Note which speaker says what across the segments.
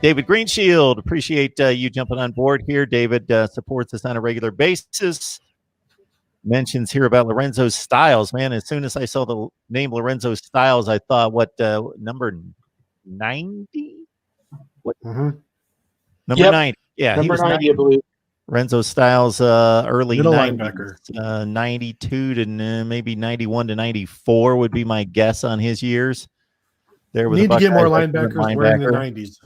Speaker 1: David Greenshield, appreciate you jumping on board here. David supports us on a regular basis. Mentions here about Lorenzo Styles. Man, as soon as I saw the name Lorenzo Styles, I thought, what, number 90? What?
Speaker 2: Mm-hmm.
Speaker 1: Number 90. Yeah,
Speaker 3: number
Speaker 1: he was
Speaker 3: 90, I believe.
Speaker 1: Lorenzo Styles, early
Speaker 2: Middle
Speaker 1: 90s,
Speaker 2: linebacker.
Speaker 1: 92 to maybe 91 to 94 would be my guess on his years. There was
Speaker 2: Need to get more linebackers wearing the 90s.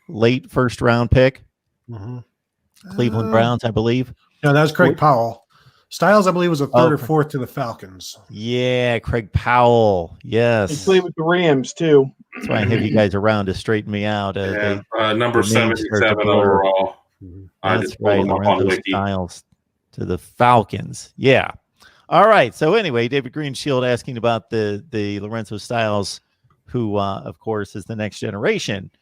Speaker 1: Late first round pick.
Speaker 2: Mm-hmm.
Speaker 1: Cleveland Browns, I believe.
Speaker 2: No, that was Craig Powell. Styles, I believe, was a third or fourth to the Falcons.
Speaker 1: Yeah, Craig Powell. Yes.
Speaker 3: He played with the Rams, too.
Speaker 1: That's why I have you guys around to straighten me out.
Speaker 4: Number 77 overall.
Speaker 1: That's right, Lorenzo Styles to the Falcons. Yeah. All right. So anyway, David Greenshield asking about the Lorenzo Styles, who, of course, is the next generation,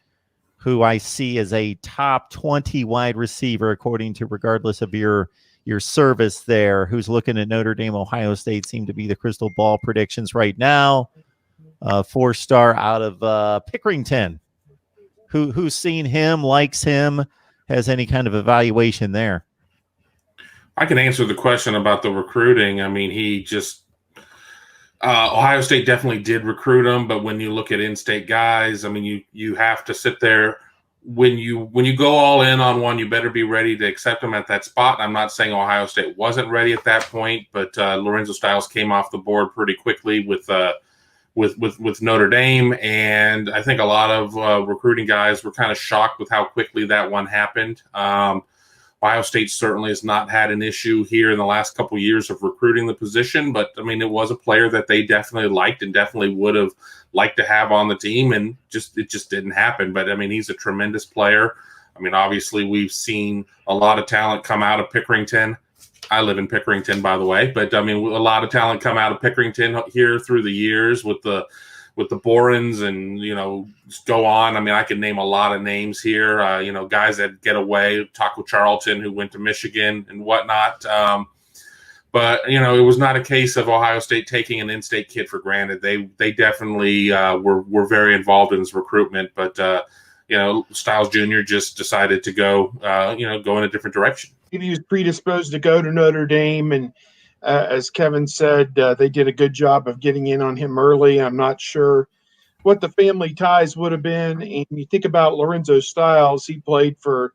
Speaker 1: who I see as a top 20 wide receiver, according to regardless of your service there, who's looking at Notre Dame, Ohio State, seem to be the crystal ball predictions right now. 4-star out of Pickerington. Who's seen him, likes him, has any kind of evaluation there?
Speaker 4: I can answer the question about the recruiting. I mean, he just Ohio State definitely did recruit him, but when you look at in-state guys, I mean, you have to sit there. When you go all in on one, you better be ready to accept him at that spot. I'm not saying Ohio State wasn't ready at that point, but Lorenzo Styles came off the board pretty quickly with Notre Dame, and I think a lot of recruiting guys were kind of shocked with how quickly that one happened. Ohio State certainly has not had an issue here in the last couple of years of recruiting the position, but I mean, it was a player that they definitely liked and definitely would have liked to have on the team, and it just didn't happen. But I mean, he's a tremendous player. I mean, obviously, we've seen a lot of talent come out of Pickerington. I live in Pickerington, by the way, but I mean, a lot of talent come out of Pickerington here through the years with the Borans, and just go on. I mean, I can name a lot of names here. Guys that get away, Taco Charlton, who went to Michigan and whatnot. But it was not a case of Ohio State taking an in-state kid for granted. They definitely were very involved in his recruitment. But Styles Jr. just decided to go in a different direction.
Speaker 3: He was predisposed to go to Notre Dame, and as Kevin said, they did a good job of getting in on him early. I'm not sure what the family ties would have been. And you think about Lorenzo Styles, he played for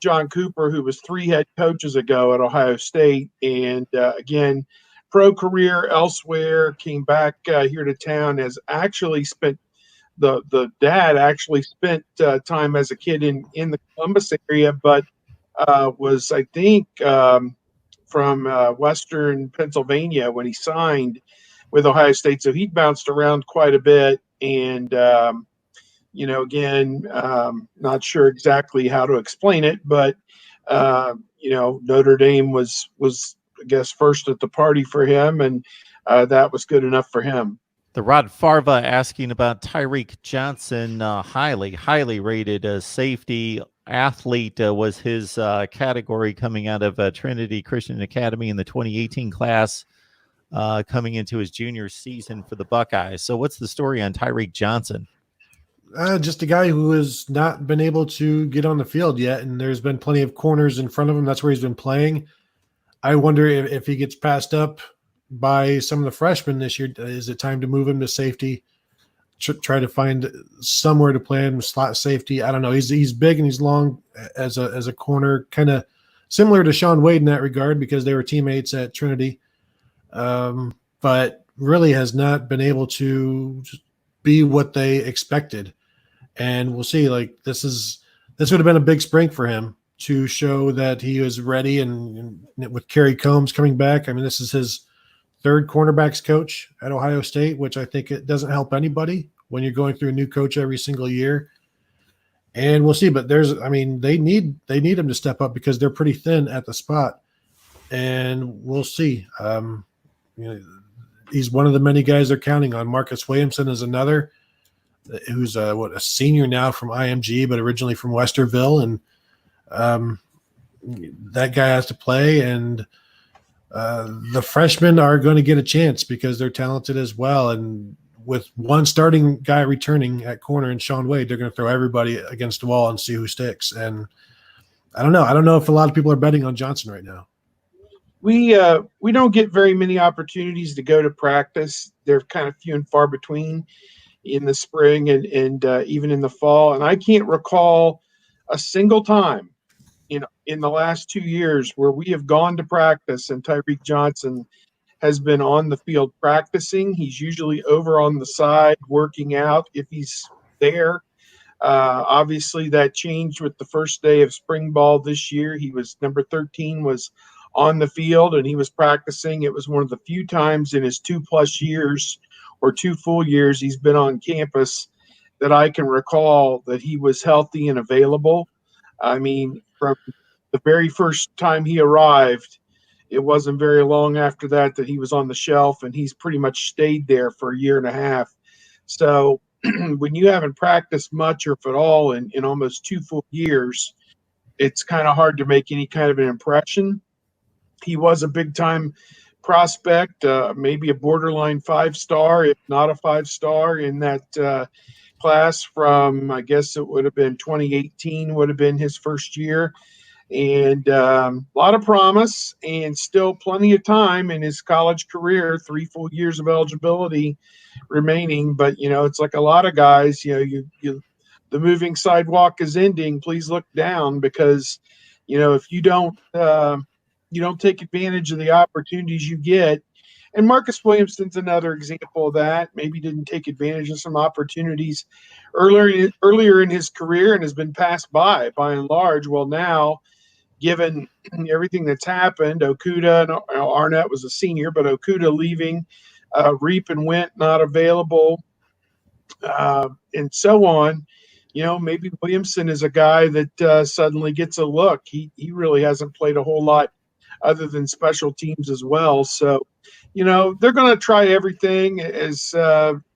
Speaker 3: John Cooper, who was 3 head coaches ago at Ohio State. And again, pro career elsewhere, came back here to town, has actually spent the dad actually spent time as a kid in the Columbus area, but was, I think, from Western Pennsylvania when he signed with Ohio State. So he bounced around quite a bit. And, again, not sure exactly how to explain it, but, Notre Dame was, I guess, first at the party for him, and that was good enough for him.
Speaker 1: The Rod Farva asking about Tyreke Johnson, highly rated safety athlete was his category coming out of Trinity Christian Academy in the 2018 class, coming into his junior season for the Buckeyes. So what's the story on Tyreke Johnson?
Speaker 2: Just a guy who has not been able to get on the field yet, and there's been plenty of corners in front of him. That's where he's been playing. I wonder if he gets passed up by some of the freshmen this year. Is it time to move him to safety? Try to find somewhere to play him, slot safety. I don't know. He's big and he's long as a corner, kind of similar to Sean Wade in that regard because they were teammates at Trinity, but really has not been able to be what they expected. And we'll see. Like this would have been a big spring for him to show that he was ready. And with Kerry Combs coming back, I mean, this is his third cornerbacks coach at Ohio State, which I think it doesn't help anybody when you're going through a new coach every single year. And we'll see, but they need him to step up because they're pretty thin at the spot, and we'll see. He's one of the many guys they're counting on. Marcus Williamson is another who's a senior now from IMG, but originally from Westerville. And that guy has to play, and the freshmen are going to get a chance because they're talented as well. And with one starting guy returning at corner and Sean Wade, they're going to throw everybody against the wall and see who sticks. And I don't know. I don't know if a lot of people are betting on Johnson right now.
Speaker 3: We don't get very many opportunities to go to practice. They're kind of few and far between in the spring and even in the fall. And I can't recall a single time, in the last 2 years where we have gone to practice and Tyreke Johnson has been on the field practicing. He's usually over on the side working out if he's there. Obviously, that changed with the first day of spring ball this year. He was number 13, was on the field, and he was practicing. It was one of the few times in his 2+ years or 2 full years he's been on campus that I can recall that he was healthy and available. I mean, from the very first time he arrived, it wasn't very long after that he was on the shelf, and he's pretty much stayed there for a year and a half. So when you haven't practiced much or if at all in almost 2 full years, it's kind of hard to make any kind of an impression. He was a big-time prospect, maybe a borderline 5-star, if not a 5-star in that class from, I guess it would have been 2018 would have been his first year. And a lot of promise and still plenty of time in his college career, 3 full years of eligibility remaining. But, it's like a lot of guys, the moving sidewalk is ending. Please look down because, if you don't take advantage of the opportunities you get. And Marcus Williamson's another example of that. Maybe didn't take advantage of some opportunities earlier in his career and has been passed by and large. Well, now, given everything that's happened, Okuda and Arnett was a senior, but Okuda leaving, Reap and Went not available, and so on. Maybe Williamson is a guy that suddenly gets a look. He really hasn't played a whole lot other than special teams as well. So, they're going to try everything. As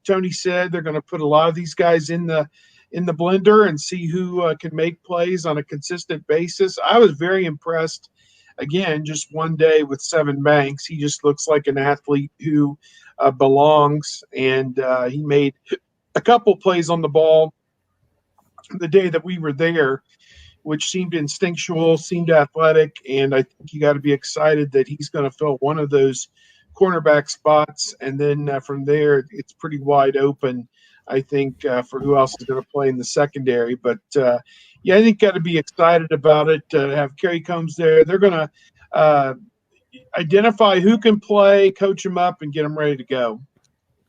Speaker 3: Tony said, they're going to put a lot of these guys in the blender and see who can make plays on a consistent basis. I was very impressed, again, just one day with Seven Banks. He just looks like an athlete who belongs, and he made a couple plays on the ball the day that we were there, which seemed instinctual, seemed athletic, and I think you got to be excited that he's going to fill one of those cornerback spots, and then from there it's pretty wide open, I think, for who else is going to play in the secondary. But, I think got to be excited about it, have Kerry Combs there. They're going to identify who can play, coach them up, and get them ready to go.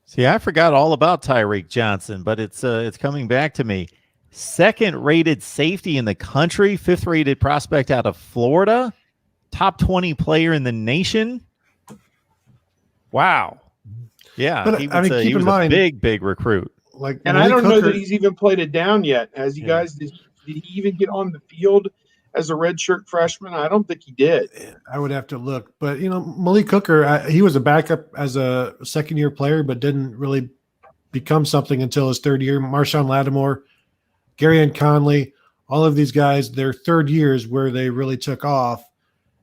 Speaker 1: See, I forgot all about Tyreke Johnson, but it's coming back to me. 2nd-rated safety in the country, 5th-rated prospect out of Florida, top 20 player in the nation. Wow. Yeah,
Speaker 2: but,
Speaker 1: he was a big recruit.
Speaker 3: And I don't know that he's even played it down yet. Has you guys? Did he even get on the field as a redshirt freshman? I don't think he did.
Speaker 2: I would have to look. But, Malik Hooker, he was a backup as a second-year player, but didn't really become something until his 3rd year. Marshawn Lattimore, Gary and Conley, all of these guys, their 3rd years where they really took off.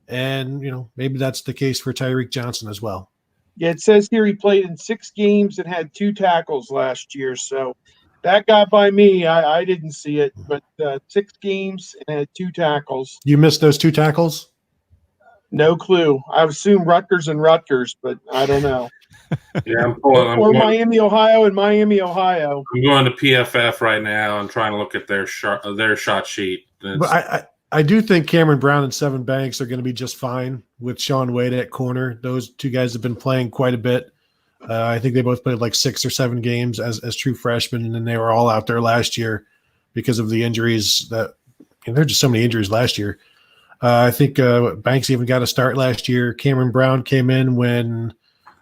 Speaker 2: And, maybe that's the case for Tyreke Johnson as well.
Speaker 3: Yeah, it says here he played in 6 games and had 2 tackles last year. So that got by me. I didn't see it, but 6 games and had 2 tackles.
Speaker 2: You missed those 2 tackles?
Speaker 3: No clue. I assume Rutgers, but I don't know.
Speaker 4: Yeah,
Speaker 3: or Miami, Ohio, and Miami, Ohio.
Speaker 4: I'm going to PFF right now and trying to look at their shot sheet.
Speaker 2: But I do think Cameron Brown and Seven Banks are going to be just fine with Sean Wade at corner. Those 2 guys have been playing quite a bit. I think they both played like 6 or 7 games as true freshmen, and then they were all out there last year because of the injuries. There are just so many injuries last year. I think Banks even got a start last year. Cameron Brown came in when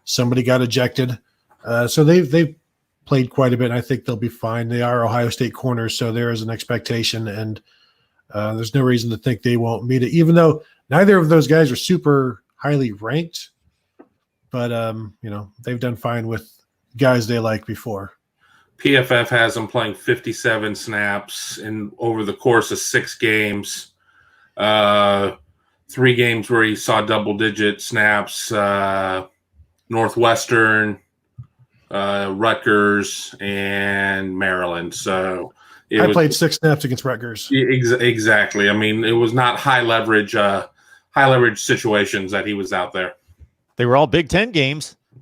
Speaker 2: somebody got ejected. So they've played quite a bit, and I think they'll be fine. They are Ohio State corners, so there is an expectation, and there's no reason to think they won't meet it, even though neither of those guys are super highly ranked. But, they've done fine with guys they liked before.
Speaker 4: PFF has them playing 57 snaps over the course of 6 games. 3 games where he saw double-digit snaps. Northwestern, Rutgers, and Maryland. So
Speaker 2: I played 6 snaps against Rutgers.
Speaker 4: Exactly. I mean, it was not high leverage situations that he was out there.
Speaker 1: They were all Big Ten games.